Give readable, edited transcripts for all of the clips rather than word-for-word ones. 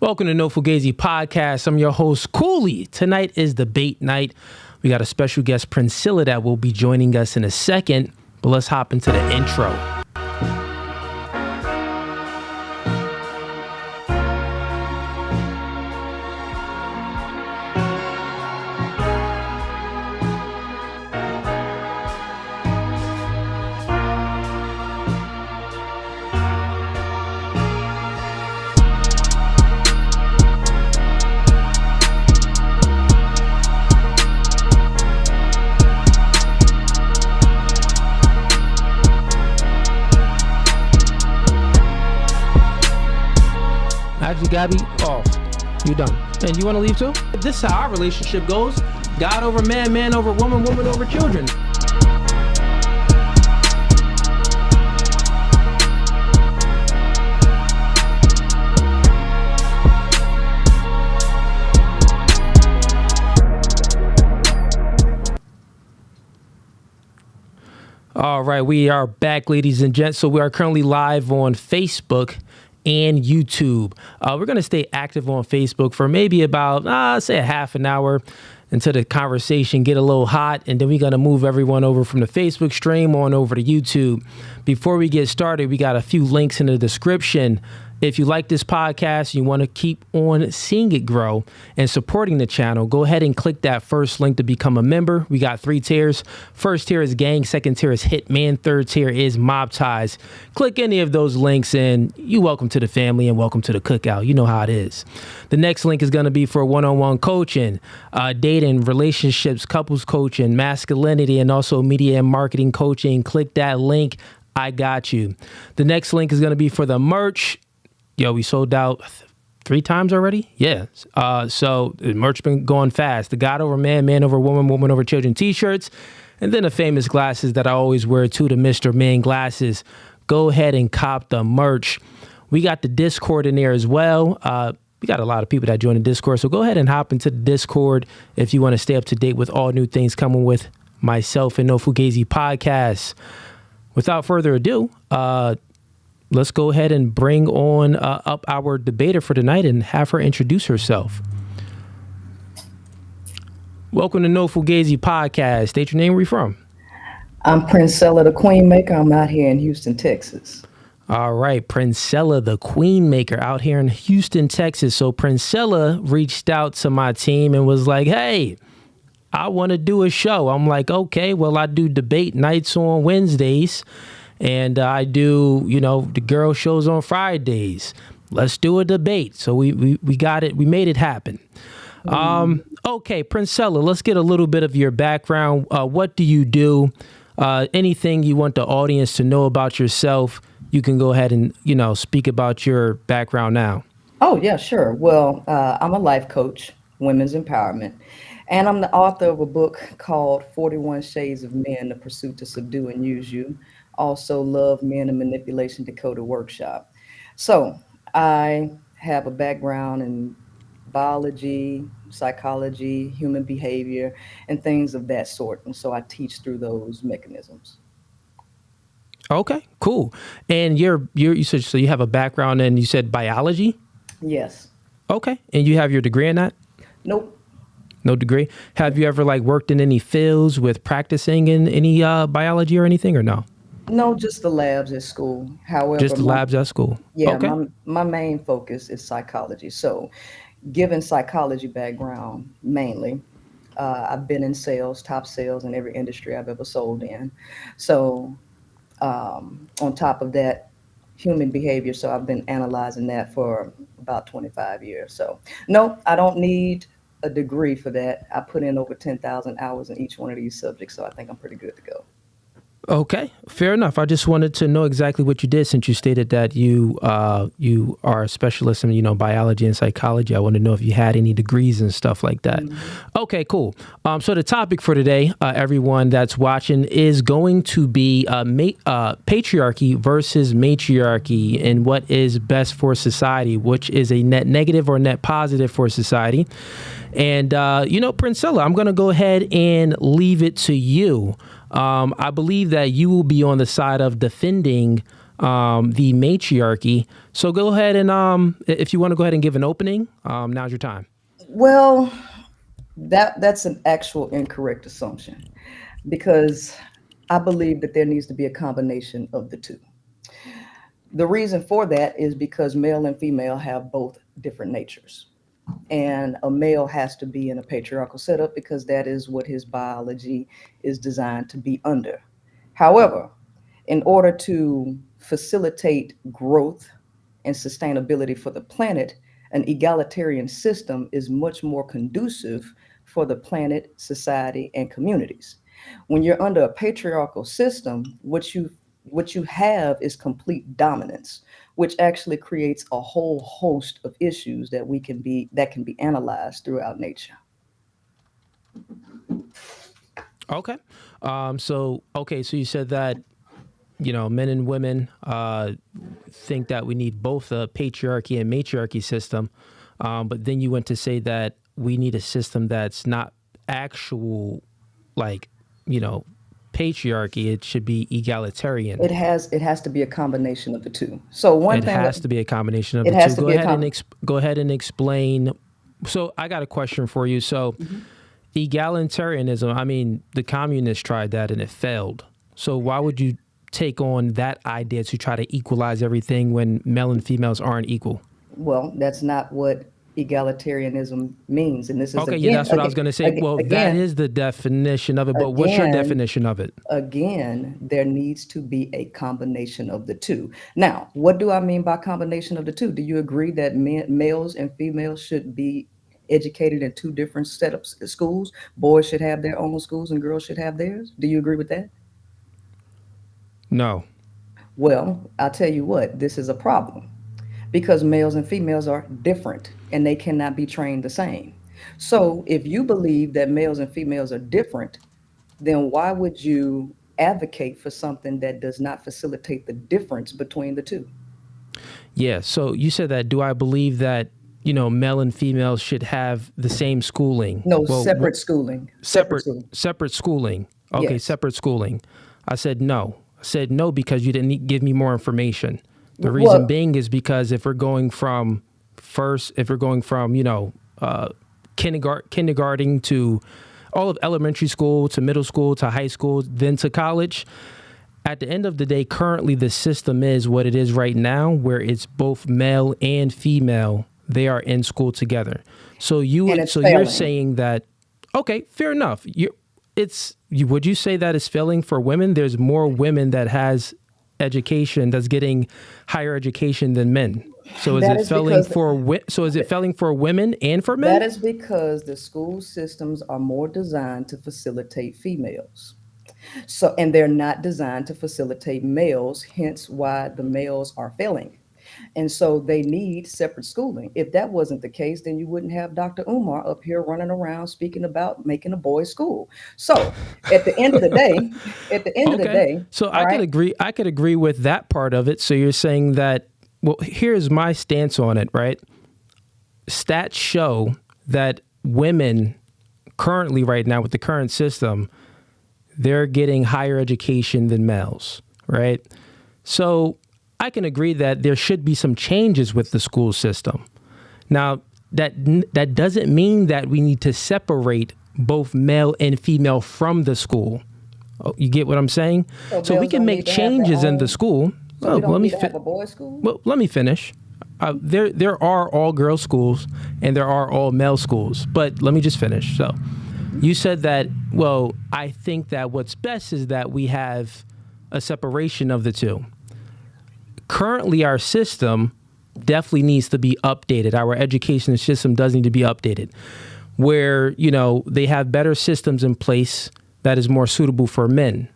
Welcome to No Fugazee Podcast. I'm your host, Cooley. Tonight is debate night. We got a special guest, Princella, that will be joining us in a second. But let's hop into the intro. Gabby, off. You done. And you want to leave too? This is how our relationship goes. God over man, man over woman, woman over children. All right, we are back, ladies and gents. So we are currently live on Facebook and YouTube. We're going to stay active on Facebook for maybe about, say a half an hour until the conversation get a little hot. And then we're going to move everyone over from the Facebook stream on over to YouTube. Before we get started, we got a few links in the description. If you like this podcast, you want to keep on seeing it grow and supporting the channel, go ahead and click that first link to become a member. We got 3 tiers. First tier is gang, second tier is hitman, third tier is mob ties. Click any of those links and you're welcome to the family and welcome to the cookout. You know how it is. The next link is going to be for one-on-one coaching, dating, relationships, couples coaching, masculinity, and also media and marketing coaching. Click that link. I got you. The next link is going to be for the merch. Yo, we sold out 3 times already. Yeah. So the merch been going fast. The God over man, man over woman, woman over children t-shirts. And then the famous glasses that I always wear too, the Mr. Man glasses. Go ahead and cop the merch. We got the Discord in there as well. We got a lot of people that join the Discord. So go ahead and hop into the Discord if you want to stay up to date with all new things coming with myself and No Fugazee Podcast. Without further ado, let's go ahead and bring on up our debater for tonight and have her introduce herself. Welcome to No Fugazee Podcast. State your name, where you from? I'm Princella, the Queen Maker. I'm out here in Houston, Texas. All right, Princella, the Queen Maker out here in Houston, Texas. So Princella reached out to my team and was like, hey, I want to do a show. I'm like, okay, well, I do debate nights on Wednesdays. And I do, the girl shows on Fridays. Let's do a debate. So we got it. We made it happen. Okay, Princella, let's get a little bit of your background. What do you do? Anything you want the audience to know about yourself, you can go ahead and, speak about your background now. Oh, yeah, sure. Well, I'm a life coach, women's empowerment. And I'm the author of a book called 41 Shades of Men, The Pursuit to Subdue and Use You. Also Love, Men, and Manipulation Decoded Workshop. So I have a background in biology, psychology, human behavior, and things of that sort. And so I teach through those mechanisms. Okay, cool. And you said, so you have a background in, you said biology? Yes. Okay. And you have your degree in that? Nope. No degree. Have you ever worked in any fields with practicing in any biology or anything, or no? No, just the labs at school. However, just the labs at school. Yeah, okay. my main focus is psychology. So, given psychology background mainly, I've been in sales, top sales in every industry I've ever sold in. So, on top of that, human behavior. So I've been analyzing that for about 25 years. So, no, I don't need a degree for that. I put in over 10,000 hours in each one of these subjects. So I think I'm pretty good to go. Okay, fair enough. I just wanted to know exactly what you did since you stated that you are a specialist in biology and psychology. I want to know if you had any degrees and stuff like that. Mm-hmm. Okay, cool. So the topic for today, everyone that's watching, is going to be patriarchy versus matriarchy and what is best for society, which is a net negative or net positive for society. And Princella, I'm going to go ahead and leave it to you. I believe that you will be on the side of defending the matriarchy. So go ahead and if you want to go ahead and give an opening, now's your time. Well, that's an actual incorrect assumption because I believe that there needs to be a combination of the two. The reason for that is because male and female have both different natures. And a male has to be in a patriarchal setup because that is what his biology is designed to be under. However, in order to facilitate growth and sustainability for the planet, an egalitarian system is much more conducive for the planet, society, and communities. When you're under a patriarchal system, what you have is complete dominance, which actually creates a whole host of issues that can be analyzed throughout nature. Okay. So you said that men and women think that we need both a patriarchy and matriarchy system, but then you went to say that we need a system that's not actual, like you know, patriarchy. It should be egalitarian. It has to be a combination of the two. So one It thing that has to be a combination of it the has two. to be a com Go ahead and explain. So I got a question for you. So egalitarianism. I mean, the communists tried that and it failed. So why would you take on that idea to try to equalize everything when male and females aren't equal? Well, that's not what egalitarianism means, and this is Okay, yeah, that's what I was going to say. Well, that again, is the definition of it, but what's your again, definition of it? again, there needs to be a combination of the two. Now, what do I mean by combination of the two? Do you agree that males and females should be educated in two different setups at schools? Boys should have their own schools and girls should have theirs. Do you agree with that? No. Well, I'll tell you what, this is a problem because males and females are different and they cannot be trained the same. So, if you believe that males and females are different, then why would you advocate for something that does not facilitate the difference between the two? Yeah. So you said that. Do I believe that male and female should have the same schooling? No, Well, separate schooling. Separate separate schooling. separate schooling. Okay, Yes. separate schooling. I said no. I said no because you didn't give me more information. The reason Well, being is because if we're going from kindergarten to all of elementary school to middle school to high school, then to college. At the end of the day, currently the system is what it is right now, where it's both male and female. They are in school together. and it's You're failing. saying that, okay, fair enough. Would you say that is failing for women? There's more women that has education that's getting higher education than men. So is That it is failing because for so is it failing for women and for that men? is because the school systems are more designed to facilitate females. So, and they're not designed to facilitate males, hence why the males are failing. And so they need separate schooling. If that wasn't the case, then you wouldn't have Dr. Umar up here running around speaking about making a boys' school. So at the end of the day, at the end of the Okay. day, So all right, I could agree with that part of it. So you're saying that, well, here's my stance on it, right? Stats show that women currently right now with the current system, they're getting higher education than males, right? So I can agree that there should be some changes with the school system. Now, that doesn't mean that we need to separate both male and female from the school. Oh, you get what I'm saying? so So we males can don't make need to have their changes in the own, school. so we don't Let me need to have a boys' school. let me finish. There are all girls schools and there are all male schools, but let me just finish. So you said that, well, I think that what's best is that we have a separation of the two. Currently, our system definitely needs to be updated. Our education system does need to be updated where, they have better systems in place that is more suitable for men.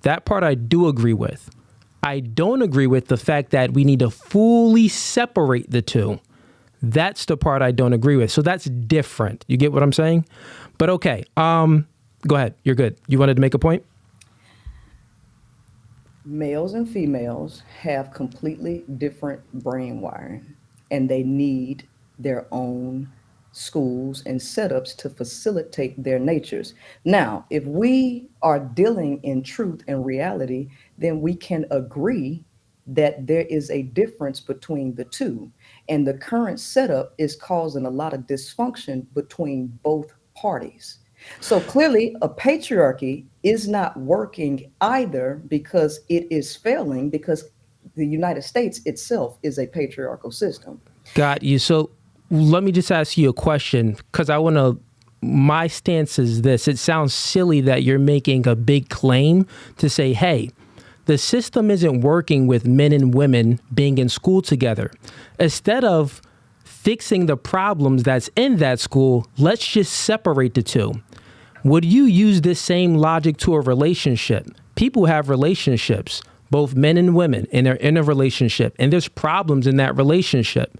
That part I do agree with. I don't agree with the fact that we need to fully separate the two. That's the part I don't agree with. So that's different. You get what I'm saying? But okay. Go ahead. You're good. You wanted to make a point? Males and females have completely different brain wiring, and they need their own schools and setups to facilitate their natures. Now, if we are dealing in truth and reality, then we can agree that there is a difference between the two. And the current setup is causing a lot of dysfunction between both parties. So clearly, a patriarchy is not working either because it is failing, because the United States itself is a patriarchal system. Got you. So let me just ask you a question, because I want to. My stance is this. It sounds silly that you're making a big claim to say, hey, the system isn't working with men and women being in school together. Instead of fixing the problems that's in that school, let's just separate the two. Would you use this same logic to a relationship? People have relationships, both men and women, and they're in a relationship, and there's problems in that relationship,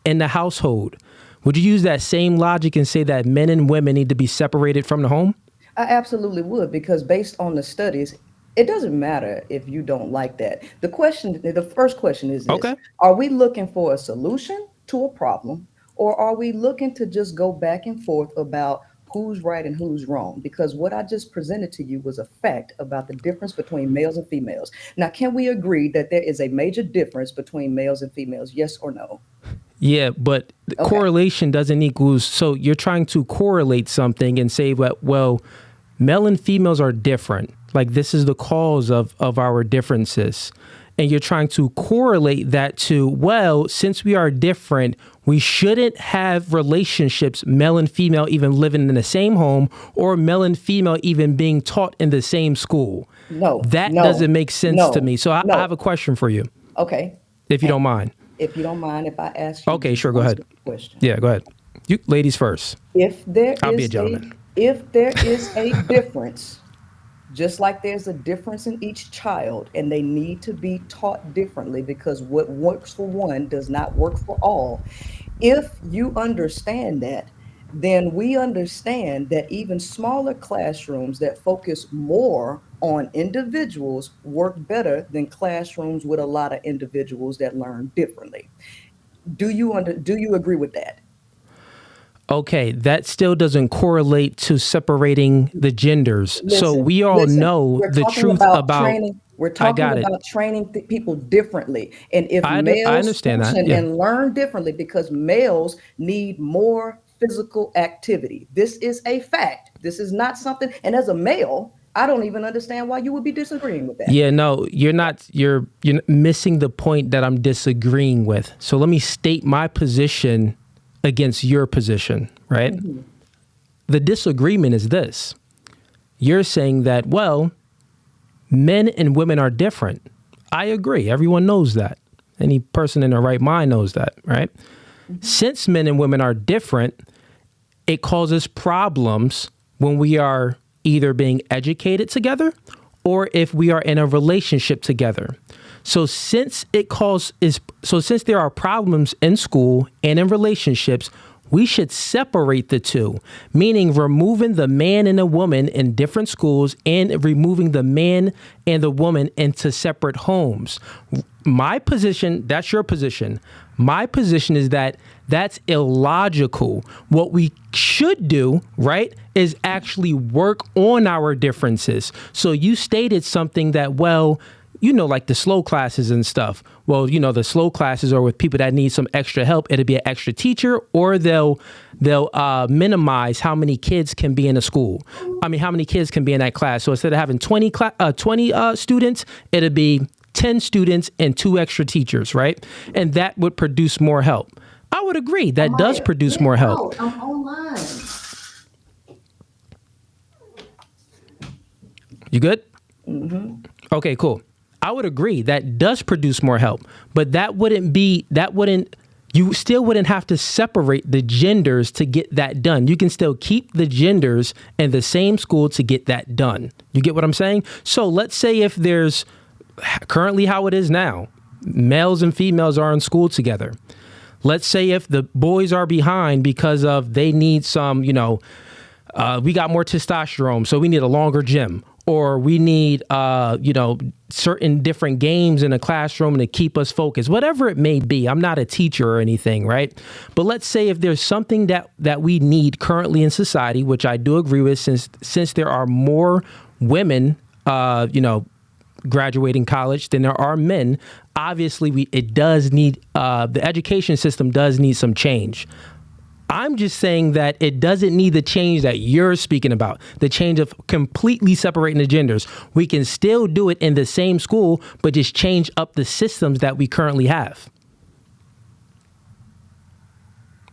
in the household. Would you use that same logic and say that men and women need to be separated from the home? I absolutely would, because based on the studies, it doesn't matter if you don't like that. The first question is this: Okay. are we looking for a solution to a problem, or are we looking to just go back and forth about who's right and who's wrong? Because what I just presented to you was a fact about the difference between males and females. Now, can we agree that there is a major difference between males and females? Yes or no? Yeah, but the Okay. correlation doesn't equal. So you're trying to correlate something and say, well, male and females are different. Like this is the cause of our differences. And you're trying to correlate that to, well, since we are different, we shouldn't have relationships, male and female, even living in the same home, or male and female even being taught in the same school. No, That no, doesn't make sense to no, me. So I no. have a question for you, Okay. if you don't mind. If you don't mind, if I ask you Okay, just sure, go one ahead. simple question. Yeah, go ahead. You ladies first. If there I'll be a is gentleman. if there is a difference, just like there's a difference in each child, and they need to be taught differently, because what works for one does not work for all. If you understand that, then we understand that even smaller classrooms that focus more on individuals work better than classrooms with a lot of individuals that learn differently. Do you agree with that? Okay, that still doesn't correlate to separating the genders. So Listen, we all listen. know We're the talking truth about about, training. We're I talking got it. about training people differently. And if I males understand that. function Yeah. and learn differently, because males need more physical activity. This is a fact. This is not something. And as a male, I don't even understand why you would be disagreeing with that. Yeah, no, you're missing the point that I'm disagreeing with. So let me state my position against your position, right? The disagreement is this. You're saying that, well, men and women are different. I agree. Everyone knows that. Any person in their right mind knows that, right? Since men and women are different, it causes problems when we are either being educated together or if we are in a relationship together. So since since there are problems in school and in relationships, we should separate the two, meaning removing the man and the woman in different schools and removing the man and the woman into separate homes. My position, that's your position. My position is that that's illogical. What we should do, right, is actually work on our differences. So you stated something that, well, like the slow classes and stuff. Well, the slow classes are with people that need some extra help. It'll be an extra teacher, or they'll minimize how many kids can be in a school. I mean, how many kids can be in that class. So instead of having 20 students, it'll be 10 students and 2 extra teachers, right? And that would produce more help. I would agree that does produce more help. I'm online. You good? Okay, cool. I would agree that does produce more help, but you still wouldn't have to separate the genders to get that done. You can still keep the genders in the same school to get that done. You get what I'm saying? So let's say if there's currently how it is now, males and females are in school together. Let's say if the boys are behind because of they need some, we got more testosterone, so we need a longer gym. Or we need, certain different games in a classroom to keep us focused, whatever it may be. I'm not a teacher or anything, right? But let's say if there's something that we need currently in society, which I do agree with, since there are more women, graduating college than there are men. Obviously, it does need, the education system does need some change. I'm just saying that it doesn't need the change that you're speaking about, the change of completely separating the genders. We can still do it in the same school, but just change up the systems that we currently have.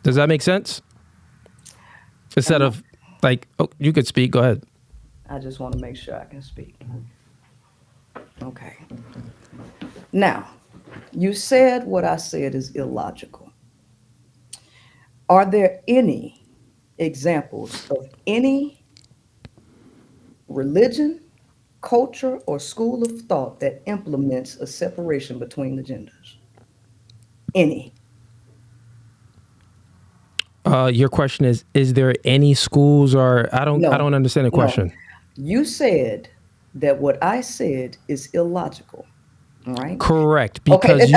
Does that make sense? Instead of like, oh, you could speak. Go ahead. I just want to make sure I can speak. Okay. Now, you said what I said is illogical. Are there any examples of any religion, culture, or school of thought that implements a separation between the genders? Any? Your question is there any schools or I don't understand the question. No. You said that what I said is illogical. All right. Correct. Because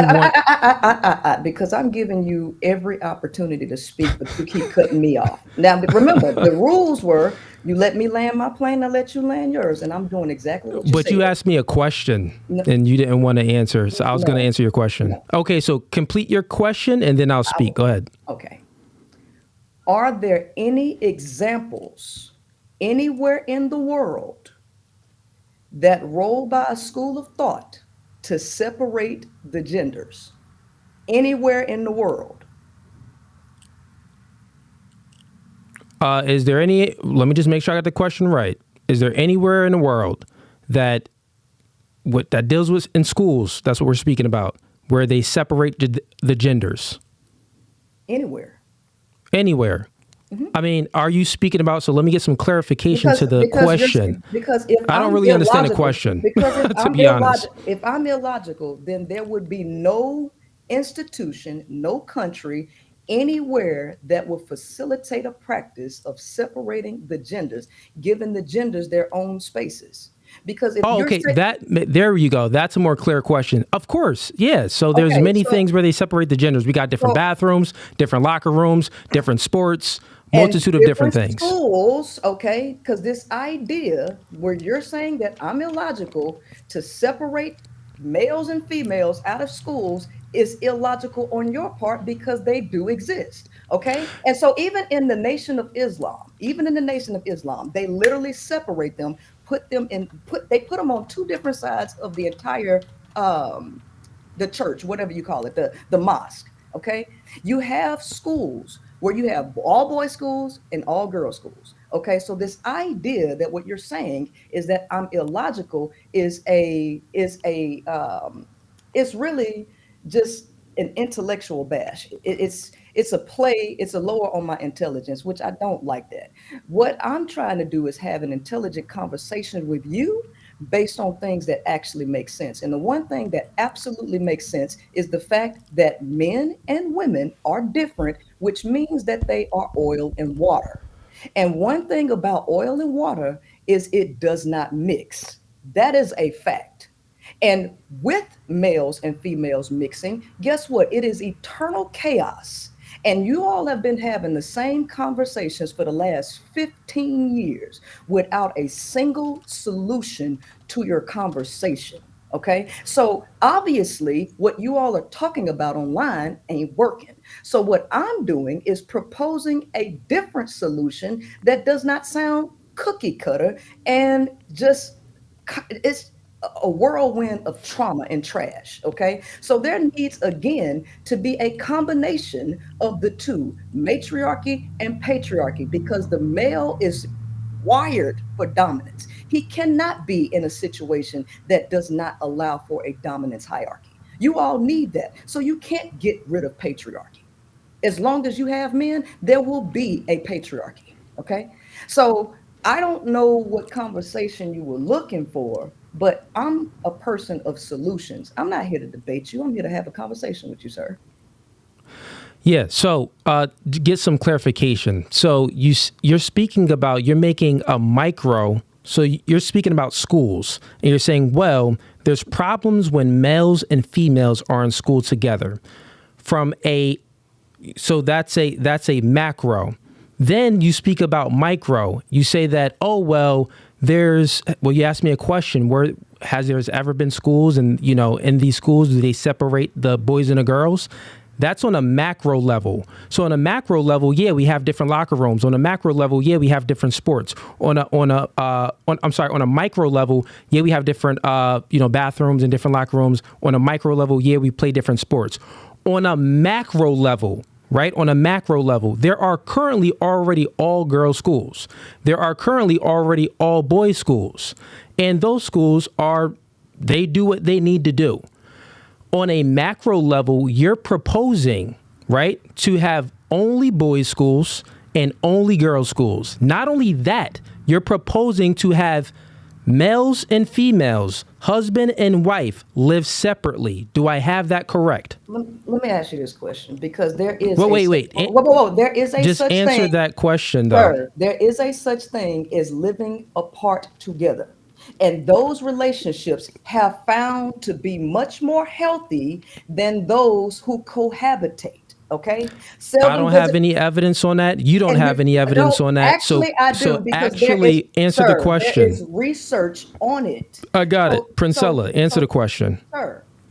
because I'm giving you every opportunity to speak, but you keep cutting me off. Now, remember, the rules were you let me land my plane, I let you land yours, and I'm doing exactly what you said. But you asked me a question and you didn't want to answer, so I was going to answer your question. No. Okay, so complete your question and then I'll speak. Go ahead. Okay. Are there any examples anywhere in the world that roll by a school of thought to separate the genders anywhere in the world? Is there any, let me just make sure I got the question right. Is there anywhere in the world that deals with in schools, that's what we're speaking about, where they separate the genders? Anywhere. Anywhere. Mm-hmm. I mean, are you speaking about, so let me get some clarification to the question. Because if I don't really understand the question, to be honest. If I'm illogical, then there would be no institution, no country, anywhere that will facilitate a practice of separating the genders, giving the genders their own spaces. Because if there you go. That's a more clear question. Of course, yeah. So there's many things where they separate the genders. We got different bathrooms, different locker rooms, different sports, multitude of different things. Schools, okay, because this idea where you're saying that I'm illogical to separate males and females out of schools is illogical on your part because they do exist, okay? And so even in the Nation of Islam, they literally separate them, put them on two different sides of the entire the church, whatever you call it, the mosque, okay? You have schools where you have all boys schools and all girls schools. Okay, so this idea that what you're saying is that I'm illogical is really just an intellectual bash. It's a play, it's a lower on my intelligence, which I don't like that. What I'm trying to do is have an intelligent conversation with you based on things that actually make sense. And the one thing that absolutely makes sense is the fact that men and women are different, which means that they are oil and water. And one thing about oil and water is it does not mix. That is a fact. And with males and females mixing, guess what? It is eternal chaos. And you all have been having the same conversations for the last 15 years without a single solution to your conversation. Okay, so obviously what you all are talking about online ain't working. So what I'm doing is proposing a different solution that does not sound cookie cutter and just it's a whirlwind of trauma and trash. Okay, so there needs again to be a combination of the two, matriarchy and patriarchy, because the male is wired for dominance. He cannot be in a situation that does not allow for a dominance hierarchy. You all need that. So you can't get rid of patriarchy. As long as you have men, there will be a patriarchy. Okay. So I don't know what conversation you were looking for, but I'm a person of solutions. I'm not here to debate you. I'm here to have a conversation with you, sir. Yeah. So to get some clarification. So you're speaking about, you're making a micro. So you're speaking about schools and you're saying, well, there's problems when males and females are in school together so that's a macro. Then you speak about micro. You say that, oh, well, you asked me a question where has there ever been schools, and in these schools, do they separate the boys and the girls? That's on a macro level. So on a macro level, yeah, we have different locker rooms. On a macro level, yeah, we have different sports. On a micro level, yeah, we have different bathrooms and different locker rooms. On a micro level, yeah, we play different sports. On a macro level, right? On a macro level, there are currently already all girls schools. There are currently already all boys schools. And those schools they do what they need to do. On a macro level, you're proposing, right, to have only boys schools and only girls schools. Not only that, you're proposing to have males and females, husband and wife, live separately. Do I have that correct? Let me ask you this question, because there is wait. There is a Just such answer thing, that question, though. sir. There is a such thing as living apart together. And those relationships have found to be much more healthy than those who cohabitate. Okay. I Seldom don't does have it, any evidence on that. You don't and have any evidence no, on that. actually I do, So because there is, actually answer the sir, there question. is research on it. I got it. So, Princella, answer the question.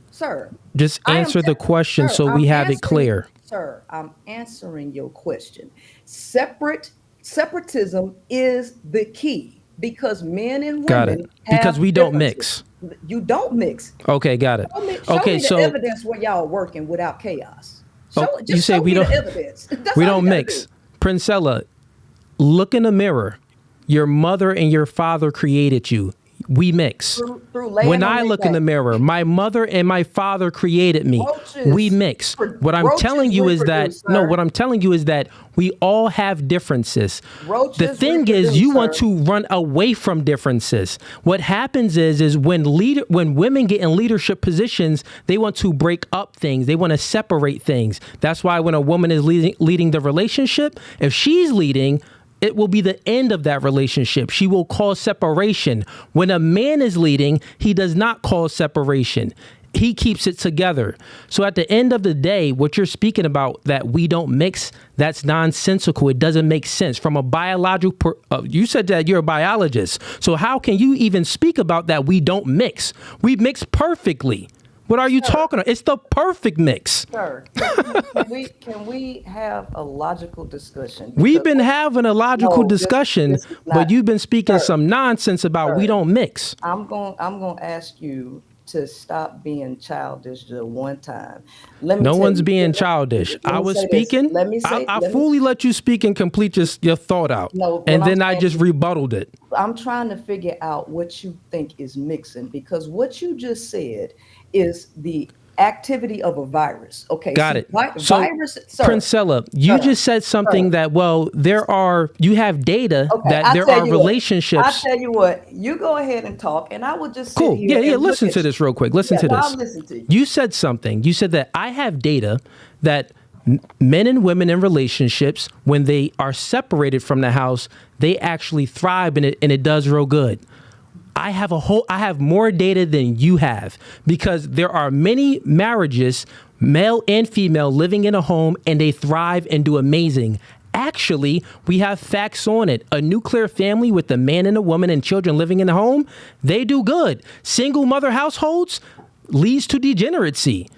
Sir, Just I am answer the question sir, so we have it clear. Sir, I'm answering your question. Separatism is the key, because men and Got women it. Because have we don't differences. mix. You don't mix. Okay, got it. Show Okay, me the so evidence where y'all are working without chaos. you say show we me don't the evidence. That's we all don't you gotta mix. do. Princella, look in the mirror. Your mother and your father created you. We mix. Through laying When on I their look in the back. mirror, my mother and my father created me. Roaches. We mix. What I'm Roaches telling you is that reproduce, sir. what I'm telling you is that we all have differences. Roaches The thing is, reproduce, you want sir. to run away from differences. What happens is when women get in leadership positions, they want to break up things. They want to separate things. That's why when a woman is leading the relationship, if she's leading, it will be the end of that relationship. She will cause separation. When a man is leading, he does not cause separation. He keeps it together. So at the end of the day, what you're speaking about, that we don't mix, that's nonsensical. It doesn't make sense. From a biological, you said that you're a biologist. So how can you even speak about that we don't mix? We mix perfectly. What are you talking about? It's the perfect mix. Sir, can we have a logical discussion? We've Because been having a logical no, discussion, this is but not, you've been speaking sir, some nonsense about we sir. don't mix. I'm going to ask you to stop being childish just one time. Let me No tell one's you. being Let childish. me I was say this. speaking. Let me say. I let me- fully let you speak and complete your thought out. No, and what I'm then I saying just is, rebutted it. I'm trying to figure out what you think is mixing, because what you just said is the activity of a virus. Okay, Got see, it. So, virus, sir. Princella, you Sir, just said something sir. that, you have data Okay, that there are relationships. I tell you what, you go ahead and talk, and I will just sit Cool. here Yeah. and look Listen at to you. this real quick. Listen Yeah, to no, this. I'll listen to you. You said something. You said that I have data that men and women in relationships, when they are separated from the house, they actually thrive, and it does real good. I have more data than you have, because there are many marriages, male and female, living in a home, and they thrive and do amazing. Actually, we have facts on it. A nuclear family with a man and a woman and children living in the home, they do good. Single mother households leads to degeneracy.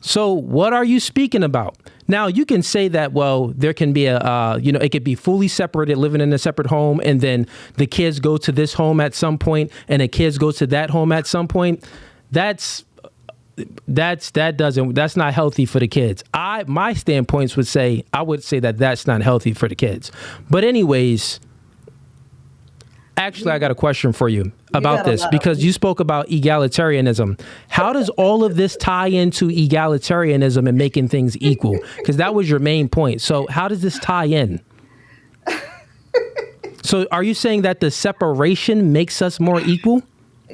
So what are you speaking about? Now, you can say that, well, there can be it could be fully separated, living in a separate home, and then the kids go to this home at some point, and the kids go to that home at some point. That's not healthy for the kids. My standpoints would say, I would say that that's not healthy for the kids. But anyways, actually, I got a question for you about this, because you spoke about egalitarianism. How does all of this tie into egalitarianism and making things equal? Because that was your main point. So how does this tie in? So are you saying that the separation makes us more equal?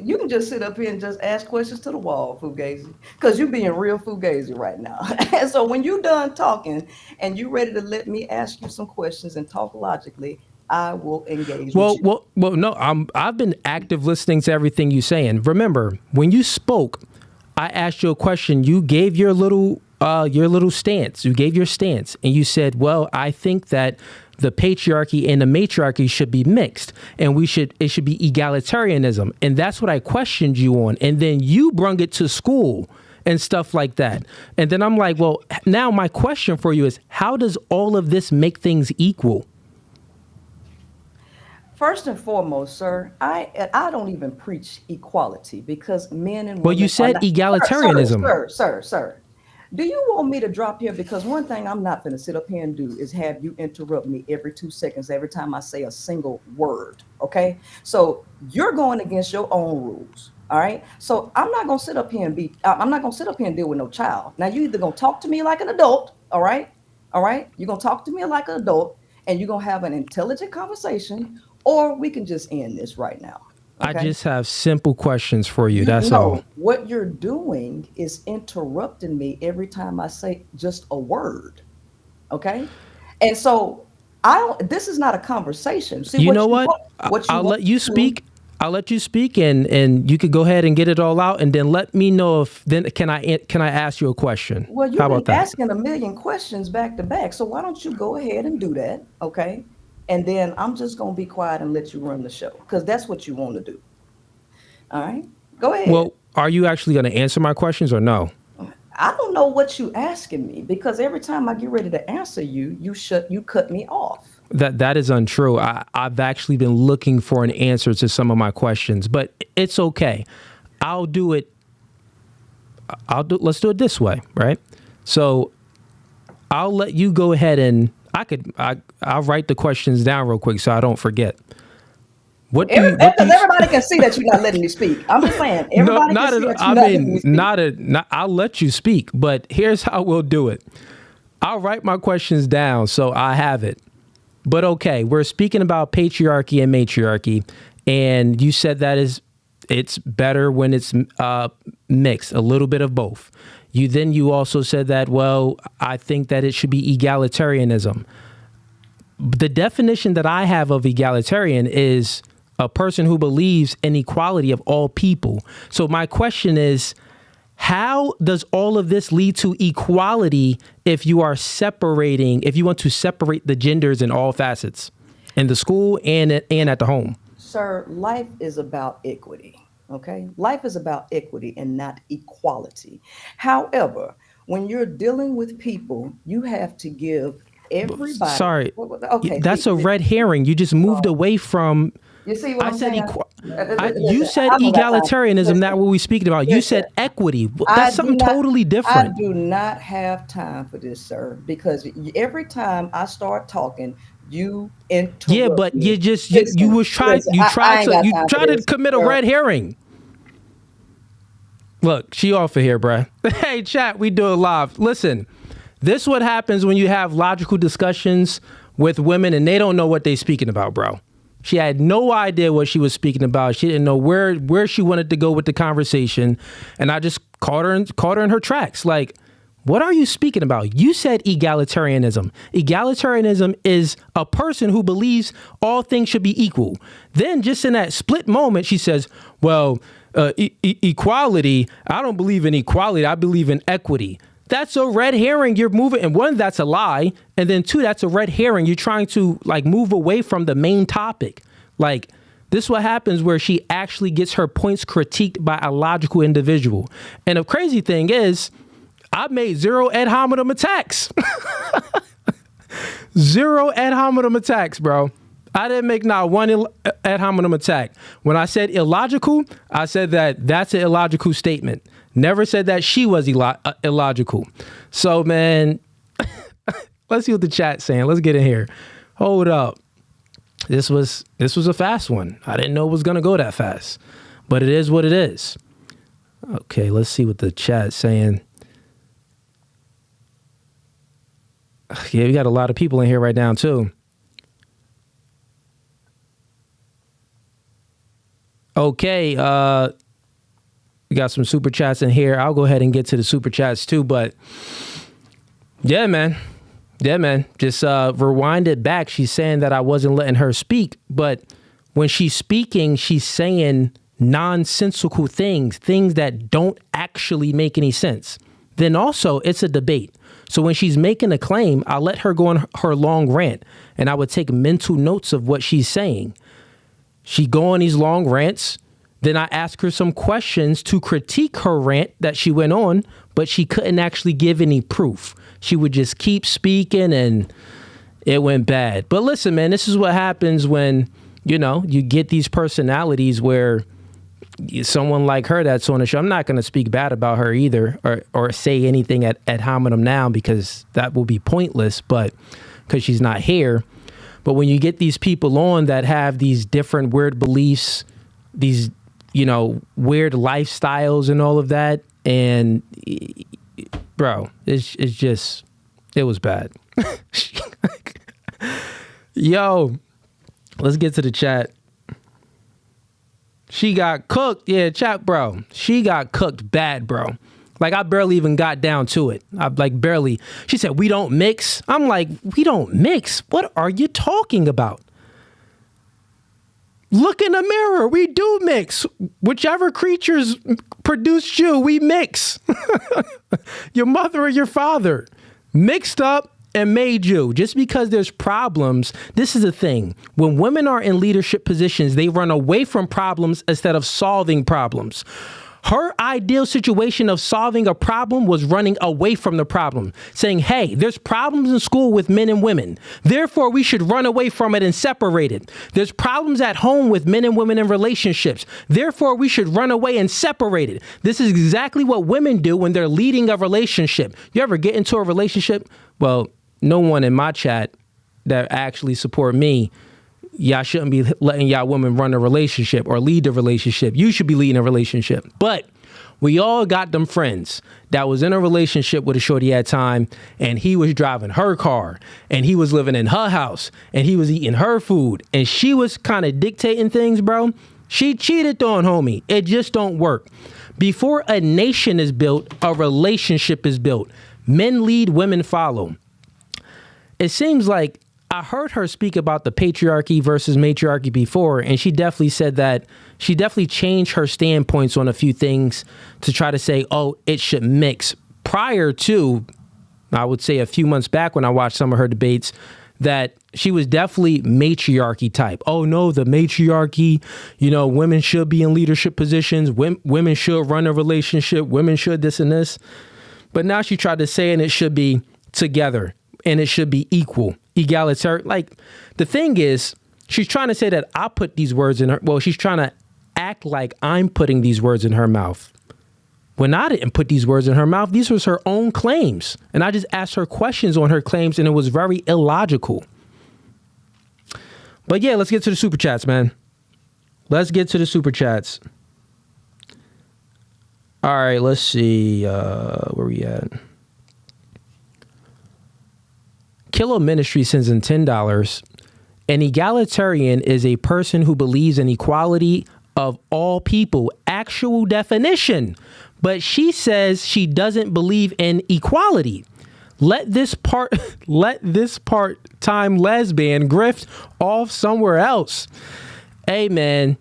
You can just sit up here and just ask questions to the wall, Fugazee, because you're being real Fugazi right now. And so when you're done talking and you're ready to let me ask you some questions and talk logically, I will engage with you. Well, no, I've been active listening to everything you're saying. Remember, when you spoke, I asked you a question. You gave your little stance. You gave your stance, and you said, well, I think that the patriarchy and the matriarchy should be mixed, and it should be egalitarianism. And that's what I questioned you on. And then you brung it to school and stuff like that. And then I'm like, well, now my question for you is, how does all of this make things equal? First and foremost, sir, I don't even preach equality because men and Well, women you are said not. egalitarianism. Sir. Do you want me to drop here? Because one thing I'm not going to sit up here and do is have you interrupt me every 2 seconds every time I say a single word. Okay, so you're going against your own rules. All right, so I'm not going to sit up here and I'm not going to sit up here and deal with no child. Now you either going to talk to me like an adult. All right, you're going to talk to me like an adult, and you're going to have an intelligent conversation, or we can just end this right now. I Okay. just have simple questions for you. That's all. What you're doing is interrupting me every time I say just a word. Okay. And so this is not a conversation. See You what know you what? want, what you I'll want let you to do. speak. I'll let you speak, and you could go ahead and get it all out, and then let me know if then can I ask you a question? Well, How you've about been that? asking a million questions back to back. So why don't you go ahead and do that? Okay. And then I'm just going to be quiet and let you run the show because that's what you want to do. All right. Go ahead. Well, are you actually going to answer my questions or no? I don't know what you asking me because every time I get ready to answer you, you cut me off. That is untrue. I've actually been looking for an answer to some of my questions, but it's okay. I'll do it. Let's do it this way, right? So I'll let you go ahead and I'll write the questions down real quick so I don't forget. What do you? Because everybody can see that you're not letting me speak. I'm just saying, everybody not can see at, that you're I not letting me mean, speak. not. I'll let you speak, but here's how we'll do it. I'll write my questions down so I have it. But okay, we're speaking about patriarchy and matriarchy, and you said that it's better when it's mixed, a little bit of both. You also said that, well, I think that it should be egalitarianism. The definition that I have of egalitarian is a person who believes in equality of all people. So my question is, how does all of this lead to equality if you want to separate the genders in all facets, in the school and at the home? Sir, life is about equity. Okay? Life is about equity and not equality. However, when you're dealing with people, you have to give everybody. Sorry, Okay. that's a red herring. You just moved away from. You see what I I'm said saying? you said I don't got time. egalitarianism, not what we speaking about. You Listen. said equity. I That's do something not- totally I different. do not have time for this, sir, because every time I start talking, you interrupt Yeah, but me. you just Listen, you was trying listen, you I tried ain't to got you time for tried to this, commit a sir. red herring. Look, she off of here, bruh. Hey, chat, we do it live. Listen, this what happens when you have logical discussions with women and they don't know what they speaking about, bro. She had no idea what she was speaking about. She didn't know where she wanted to go with the conversation, and I just caught her in her tracks. Like, what are you speaking about? You said egalitarianism. Egalitarianism is a person who believes all things should be equal. Then just in that split moment, she says, well, equality, I don't believe in equality. I believe in equity. That's a red herring. You're moving, and one, that's a lie. And then two, that's a red herring. You're trying to like move away from the main topic. Like, this is what happens where she actually gets her points critiqued by a logical individual. And the crazy thing is, I made 0 ad hominem attacks. 0 ad hominem attacks, bro. I didn't make not one ad hominem attack. When I said illogical, I said that's an illogical statement. Never said that she was illogical. So, man, let's see what the chat's saying. Let's get in here. Hold up. This was a fast one. I didn't know it was going to go that fast, but it is what it is. Okay, let's see what the chat's saying. Yeah, we got a lot of people in here right now, too. Okay, we got some super chats in here. I'll go ahead and get to the super chats, too, but yeah, man. Just rewind it back. She's saying that I wasn't letting her speak, but when she's speaking, she's saying nonsensical things that don't actually make any sense. then also it's a debate. So when she's making a claim, I'll let her go on her long rant, and I would take mental notes of what she's saying. She go on these long rants. Then I ask her some questions to critique her rant that she went on, but she couldn't actually give any proof. She would just keep speaking, and it went bad. But listen, man, this is what happens when, you get these personalities where someone like her that's on the show. I'm not going to speak bad about her either, or say anything ad hominem now, because that will be pointless, but because she's not here. But when you get these people on that have these different weird beliefs, these, weird lifestyles and all of that, and bro, it was bad. Yo, let's get to the chat. She got cooked. Yeah, chat, bro. She got cooked bad, bro. Like, I barely even got down to it. Barely. She said, we don't mix. I'm like, we don't mix? What are you talking about? Look in the mirror. We do mix. Whichever creatures produced you, we mix. Your mother or your father mixed up and made you. Just because there's problems, this is the thing. When women are in leadership positions, they run away from problems instead of solving problems. Her ideal situation of solving a problem was running away from the problem, saying, hey, there's problems in school with men and women. Therefore, we should run away from it and separate it. There's problems at home with men and women in relationships. Therefore, we should run away and separate it. This is exactly what women do when they're leading a relationship. You ever get into a relationship? Well, no one in my chat that actually support me, y'all shouldn't be letting y'all women run a relationship or lead the relationship. You should be leading a relationship. But we all got them friends that was in a relationship with a shorty at time, and he was driving her car, and he was living in her house, and he was eating her food, and she was kind of dictating things, bro. She cheated on homie. It just don't work. Before a nation is built, a relationship is built. Men lead, women follow. It seems like I heard her speak about the patriarchy versus matriarchy before, and she definitely said that she definitely changed her standpoints on a few things to try to say, oh, it should mix. Prior to, I would say a few months back when I watched some of her debates, that she was definitely matriarchy type. Oh, no, the matriarchy, women should be in leadership positions. Women should run a relationship. Women should this and this. But now she tried to say, and it should be together. And it should be equal, egalitarian. Like, the thing is, she's trying to say that I put these words in her. Well, she's trying to act like I'm putting these words in her mouth. When I didn't put these words in her mouth, these was her own claims. And I just asked her questions on her claims, and it was very illogical. But yeah, let's get to the super chats, man. Let's get to the super chats. All right, let's see. Where we at? Kilo Ministry sends in $10. An egalitarian is a person who believes in equality of all people. Actual definition. But she says she doesn't believe in equality. Let this part-time lesbian grift off somewhere else. Hey, man,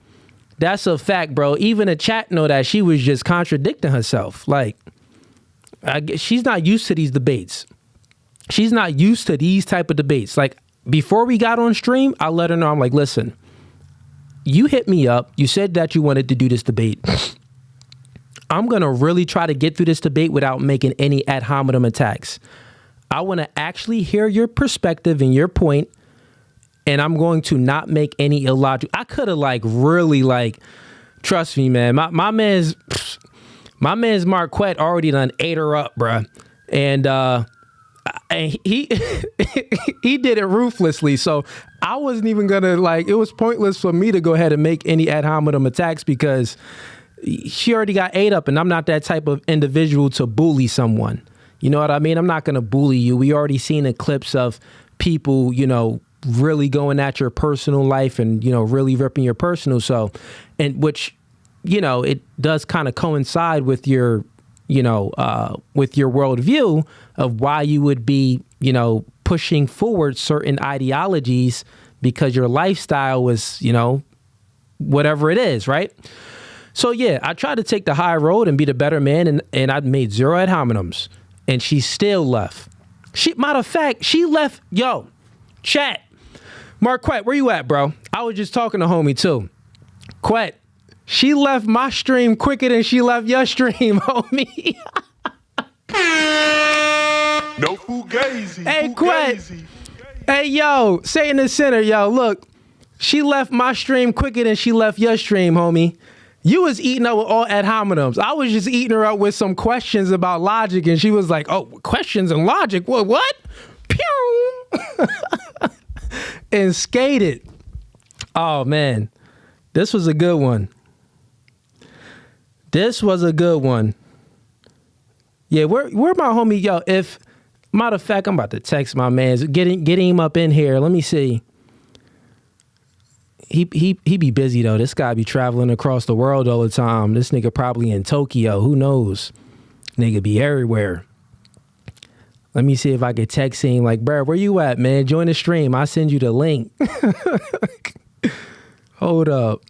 that's a fact, bro. Even the chat know that she was just contradicting herself. Like, she's not used to these debates. She's not used to these type of debates. Like, before we got on stream, I let her know, I'm like, listen, you hit me up. You said that you wanted to do this debate. I'm going to really try to get through this debate without making any ad hominem attacks. I want to actually hear your perspective and your point, and I'm going to not make any illogical. I could have trust me, man. My man's Marquette already done ate her up, bruh. And he he did it ruthlessly. So I wasn't even gonna it was pointless for me to go ahead and make any ad hominem attacks because she already got ate up, and I'm not that type of individual to bully someone. You know what I mean? I'm not gonna bully you. We already seen the clips of people, really going at your personal life and, really ripping your personal. So, and which, it does kind of coincide with your worldview of why you would be, pushing forward certain ideologies because your lifestyle was, whatever it is, right? So yeah, I tried to take the high road and be the better man, and I made 0 ad hominems, and she still left. Matter of fact, she left. Yo, chat, Marquette, where you at, bro? I was just talking to homie too. Quet, she left my stream quicker than she left your stream, homie. No Fugazee. Hey, Quet. Hey, yo, say in the center, yo, look. She left my stream quicker than she left your stream, homie. You was eating up with all ad hominems. I was just eating her up with some questions about logic, and she was like, oh, questions and logic? What? Pew! And skated. Oh, man. This was a good one. Yeah, where my homie, yo, if, matter of fact, I'm about to text my man, get him up in here. Let me see. He be busy though. This guy be traveling across the world all the time. This nigga probably in Tokyo. Who knows? Nigga be everywhere. Let me see if I could text him like, bro, where you at, man? Join the stream. I'll send you the link. Hold up.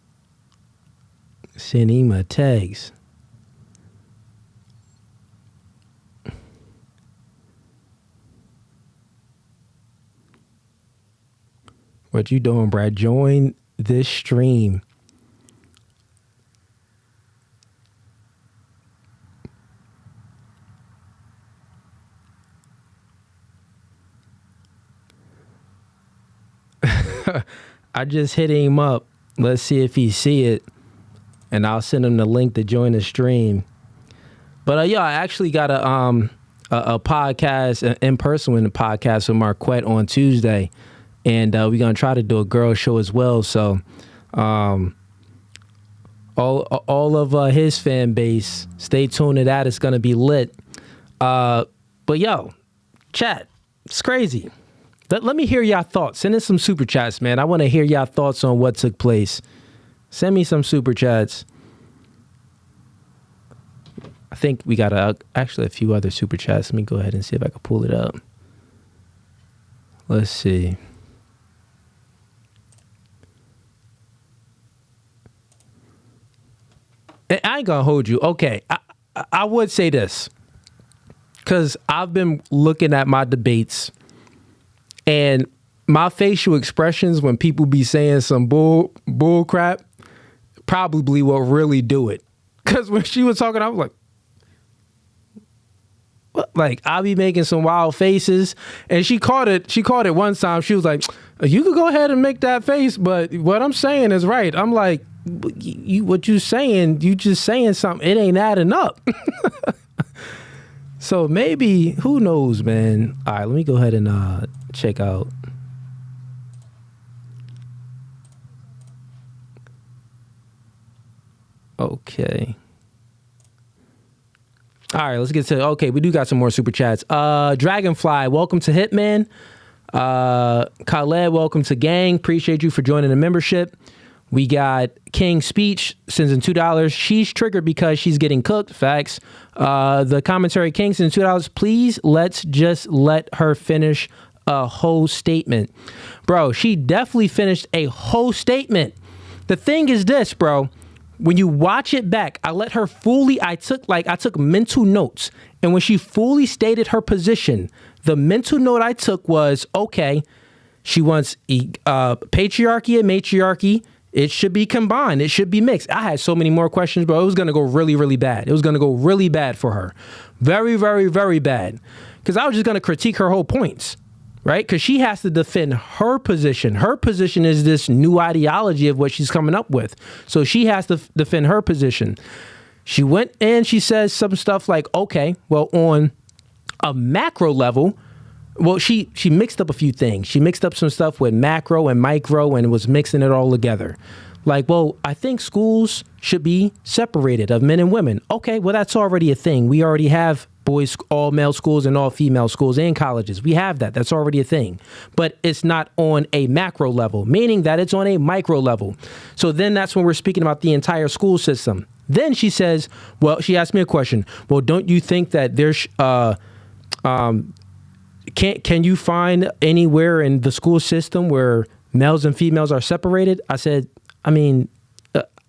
Send him a text. What you doing, Brad? Join this stream. I just hit him up. Let's see if he see it, and I'll send him the link to join the stream. But yeah, I actually got a podcast, an in-person podcast with Marquette on Tuesday. And we're going to try to do a girl show as well. So all of his fan base, stay tuned to that. It's going to be lit. But yo, chat, it's crazy. Let me hear y'all thoughts. Send in some super chats, man. I want to hear y'all thoughts on what took place. Send me some super chats. I think we got actually a few other super chats. Let me go ahead and see if I can pull it up. Let's see. I ain't gonna hold you. Okay, I would say this, because I've been looking at my debates and my facial expressions when people be saying some bull crap probably will really do it. Because when she was talking, I was like, what? Like, I'll be making some wild faces, and she caught it one time. She was like, you could go ahead and make that face, but what I'm saying is right. I'm like, what you saying, you just saying something, it ain't adding up. So maybe, who knows, man. All right, let me go ahead and check out. Okay. All right, let's get to, okay, we do got some more super chats. Dragonfly, welcome to Hitman. Khaled, welcome to Gang. Appreciate you for joining the membership. We got King Speech sends in $2. She's triggered because she's getting cooked. Facts. The commentary King sends $2. Please, let's just let her finish a whole statement. Bro, she definitely finished a whole statement. The thing is this, bro. When you watch it back, I let her fully, I took mental notes. And when she fully stated her position, the mental note I took was, okay, she wants patriarchy and matriarchy. It should be combined. It should be mixed. I had so many more questions, bro. It was going to go really, really bad. It was going to go really bad for her. Very, very, very bad. Because I was just going to critique her whole points, right? Because she has to defend her position. Her position is this new ideology of what she's coming up with. So she has to defend her position. She went and she says some stuff like, okay, well, on a macro level, well, she mixed up a few things. She mixed up some stuff with macro and micro and was mixing it all together. Like, well, I think schools should be separated of men and women. Okay, well, that's already a thing. We already have boys, all male schools and all female schools and colleges. We have that. That's already a thing. But it's not on a macro level, meaning that it's on a micro level. So then that's when we're speaking about the entire school system. Then she says, well, she asked me a question. Well, don't you think that there's can you find anywhere in the school system where males and females are separated? I said, I mean,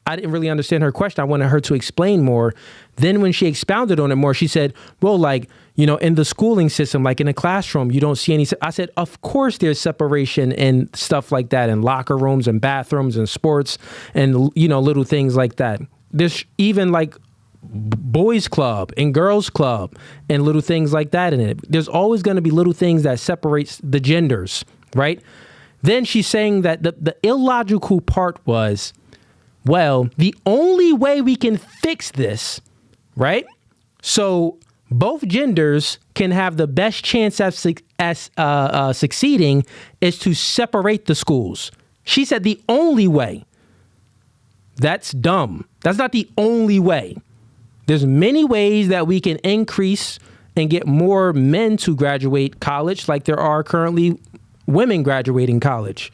I didn't really understand her question. I wanted her to explain more. Then when she expounded on it more, she said, well, like, you know, in the schooling system, like in a classroom, you don't see any. I said, of course there's separation and stuff like that in locker rooms and bathrooms and sports and, you know, little things like that. There's even like boys club and girls club and little things like that in it. There's always going to be little things that separates the genders, right? Then she's saying that the illogical part was, well, the only way we can fix this, right? So both genders can have the best chance at succeeding is to separate the schools. She said the only way. That's dumb. That's not the only way. There's many ways that we can increase and get more men to graduate college like there are currently women graduating college.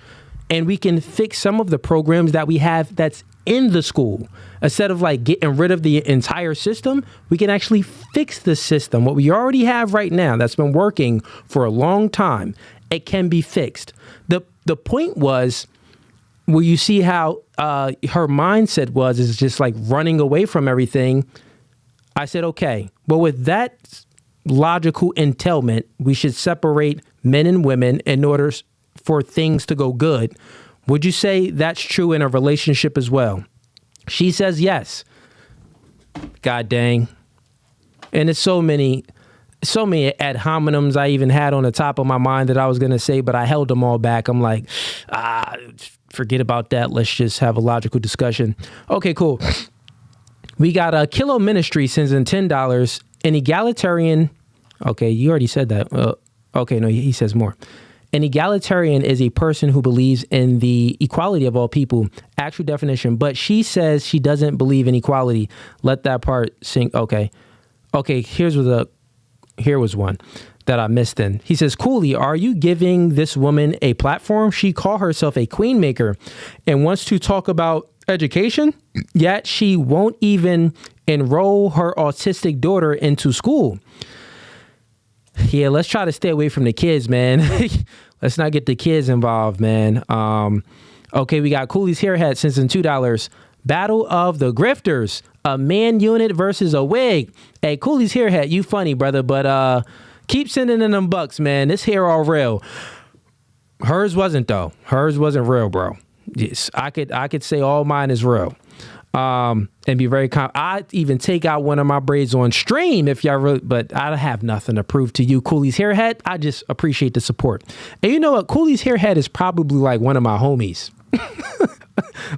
And we can fix some of the programs that we have that's in the school. Instead of like getting rid of the entire system, we can actually fix the system. What we already have right now that's been working for a long time, it can be fixed. The point was, well, you see how her mindset is just like running away from everything. I said, okay, well, with that logical entailment, we should separate men and women in order for things to go good. Would you say that's true in a relationship as well? She says yes. God dang. And it's so many ad hominems I even had on the top of my mind that I was going to say, but I held them all back. I'm like, forget about that. Let's just have a logical discussion. Okay, cool. We got a Kilo Ministry sends in $10. An egalitarian. Okay, you already said that. Okay, no, he says more. An egalitarian is a person who believes in the equality of all people. Actual definition. But she says she doesn't believe in equality. Let that part sink. Okay. Here was one that I missed in. He says, Cooley, are you giving this woman a platform? She called herself a queen maker and wants to talk about education, yet she won't even enroll her autistic daughter into school. Yeah, let's try to stay away from the kids, man. Let's not get the kids involved, man. Okay, we got Cooley's Hairhead sends in $2. Battle of the Grifters, a man unit versus a wig. Hey, Cooley's Hairhead, you funny, brother, but keep sending in them bucks, man. This hair all real. Hers wasn't, though. Hers wasn't real, bro. Yes, I could say all mine is real. And be very I'd even take out one of my braids on stream if y'all really, but I have nothing to prove to you, Cooley's Hairhead. I just appreciate the support. And you know what? Cooley's Hairhead is probably like one of my homies.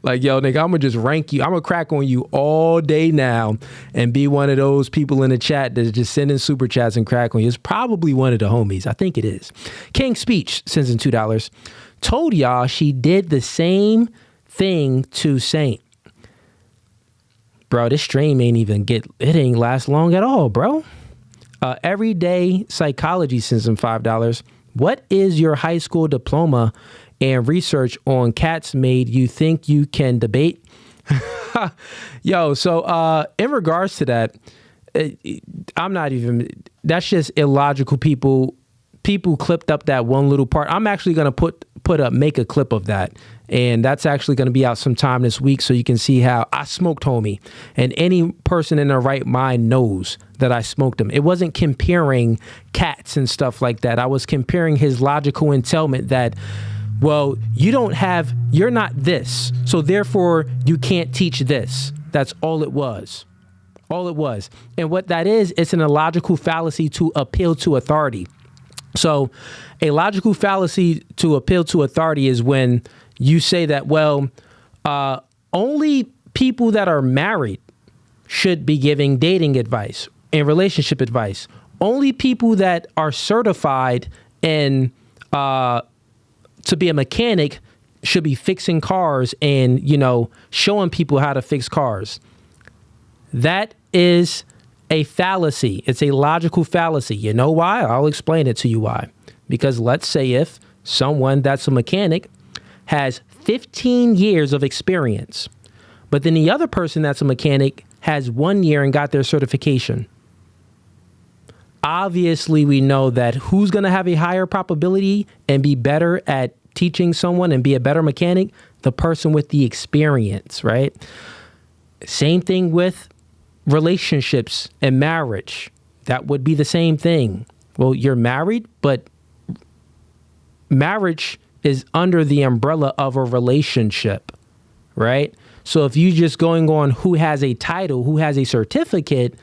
Like, yo, nigga, I'm gonna just rank you. I'm gonna crack on you all day now and be one of those people in the chat that's just sending super chats and crack on you. It's probably one of the homies. I think it is. King Speech sends in $2. Told y'all she did the same thing to Saint. Bro, this stream it ain't last long at all, bro. Everyday Psychology sends him $5. What is your high school diploma and research on cats made you think you can debate? Yo, so in regards to that, that's just illogical. People clipped up that one little part. I'm actually going to make a clip of that. And that's actually going to be out sometime this week so you can see how I smoked homie. And any person in their right mind knows that I smoked him. It wasn't comparing cats and stuff like that. I was comparing his logical entailment that, well, you're not this, so therefore you can't teach this. That's all it was. All it was. And what that is, it's an illogical fallacy to appeal to authority. So a logical fallacy to appeal to authority is when you say that, well, only people that are married should be giving dating advice and relationship advice. Only people that are certified in to be a mechanic should be fixing cars and, showing people how to fix cars. That is a fallacy. It's a logical fallacy. You know why? I'll explain it to you why. Because let's say if someone that's a mechanic has 15 years of experience, but then the other person that's a mechanic has 1 year and got their certification. Obviously, we know that who's going to have a higher probability and be better at teaching someone and be a better mechanic? The person with the experience, right? Same thing with relationships and marriage. That would be the same thing. Well, you're married, but marriage is under the umbrella of a relationship, right? So if you're just going on who has a title, who has a certificate,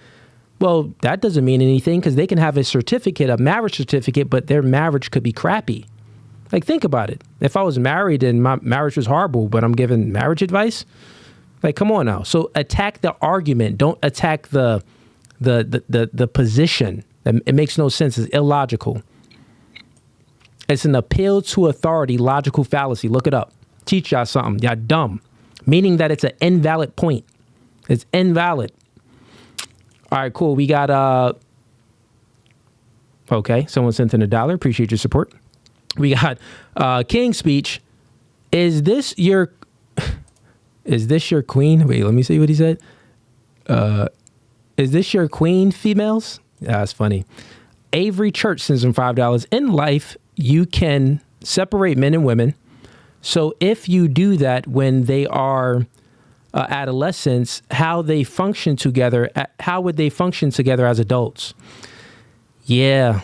well, that doesn't mean anything because they can have a certificate, a marriage certificate, but their marriage could be crappy. Like, think about it. If I was married and my marriage was horrible, but I'm giving marriage advice, like, come on now. So attack the argument. Don't attack the position. It makes no sense. It's illogical. It's an appeal to authority, logical fallacy. Look it up. Teach y'all something. Y'all dumb. Meaning that it's an invalid point. It's invalid. All right, cool. We got, okay, someone sent in $1. Appreciate your support. We got King's speech. Is this your queen? Wait, let me see what he said. Is this your queen, females? That's funny. Avery Church sends him $5. In life, you can separate men and women. So if you do that when they are adolescents, how would they function together as adults? Yeah,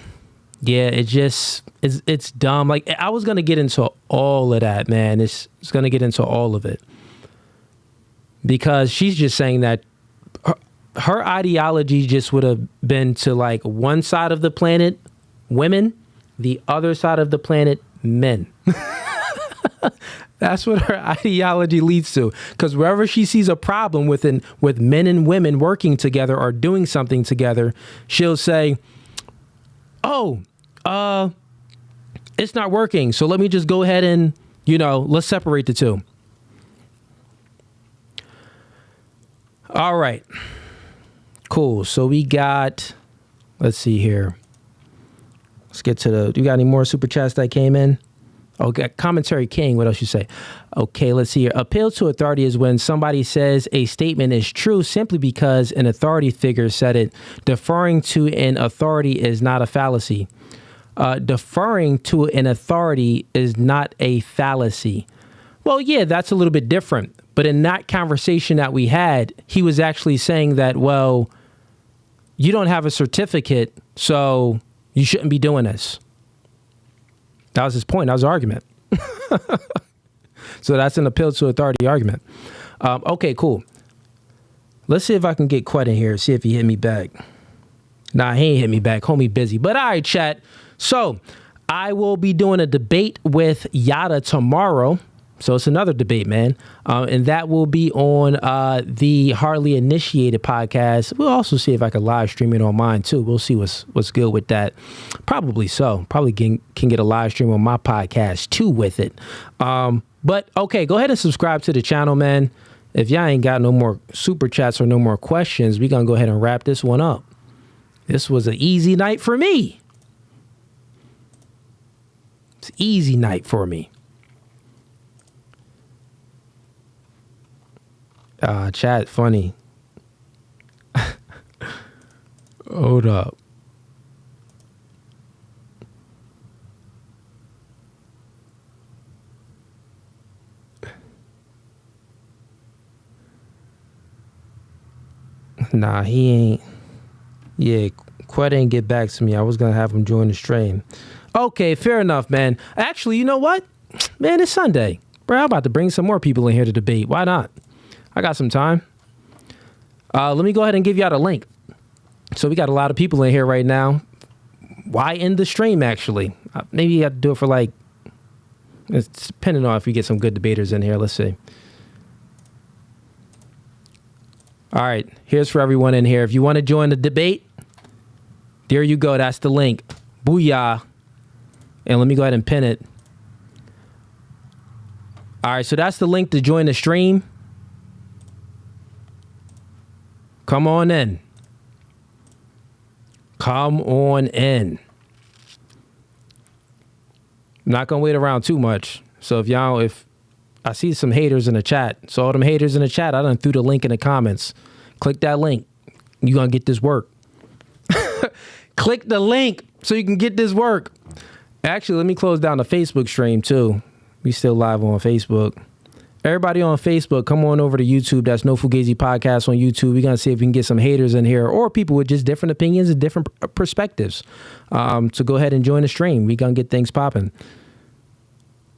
it's dumb. Like, I was going to get into all of that, man. It's going to get into all of it. Because she's just saying that her ideology just would have been to, like, one side of the planet, women, the other side of the planet, men. That's what her ideology leads to. Because wherever she sees a problem with men and women working together or doing something together, she'll say, oh, it's not working. So let me just go ahead and, let's separate the two. All right. Cool. So we got, let's see here. Let's get to do you got any more super chats that came in? Okay, Commentary King, what else you say? Okay, let's see here. Appeal to authority is when somebody says a statement is true simply because an authority figure said it. Deferring to an authority is not a fallacy. Deferring to an authority is not a fallacy. Well, yeah, that's a little bit different. But in that conversation that we had, he was actually saying that, well, you don't have a certificate, so you shouldn't be doing this. That was his point. That was the argument. So that's an appeal to authority argument. Okay, cool. Let's see if I can get Quet in here, see if he hit me back. Nah, he ain't hit me back. Homie busy. But all right, chat. So I will be doing a debate with Yada tomorrow. So it's another debate, man. And that will be on the Hardly Initiated podcast. We'll also see if I can live stream it on mine, too. We'll see what's good with that. Probably so. Probably can get a live stream on my podcast, too, with it. But, okay, go ahead and subscribe to the channel, man. If y'all ain't got no more super chats or no more questions, we're going to go ahead and wrap this one up. This was an easy night for me. It's an easy night for me. Chat, funny. Hold up. Nah, he ain't. Yeah, Quet ain't get back to me. I was going to have him join the stream. Okay, fair enough, man. Actually, you know what? Man, it's Sunday. Bro, I'm about to bring some more people in here to debate. Why not? I got some time. Let me go ahead and give y'all the link. So we got a lot of people in here right now. Why end the stream, actually? Maybe you have to do it for like, it's depending on if we get some good debaters in here. Let's see. All right, here's for everyone in here. If you want to join the debate, there you go. That's the link. Booyah. And let me go ahead and pin it. All right, so that's the link to join the stream. Come on in. Come on in. I'm not going to wait around too much. So if I see some haters in the chat, so all them haters in the chat, I done threw the link in the comments. Click that link. You're going to get this work. Click the link so you can get this work. Actually, let me close down the Facebook stream too. We still live on Facebook. Everybody on Facebook, come on over to YouTube. That's No Fugazi Podcast on YouTube. We're going to see if we can get some haters in here or people with just different opinions and different perspectives. So go ahead and join the stream. We're going to get things popping.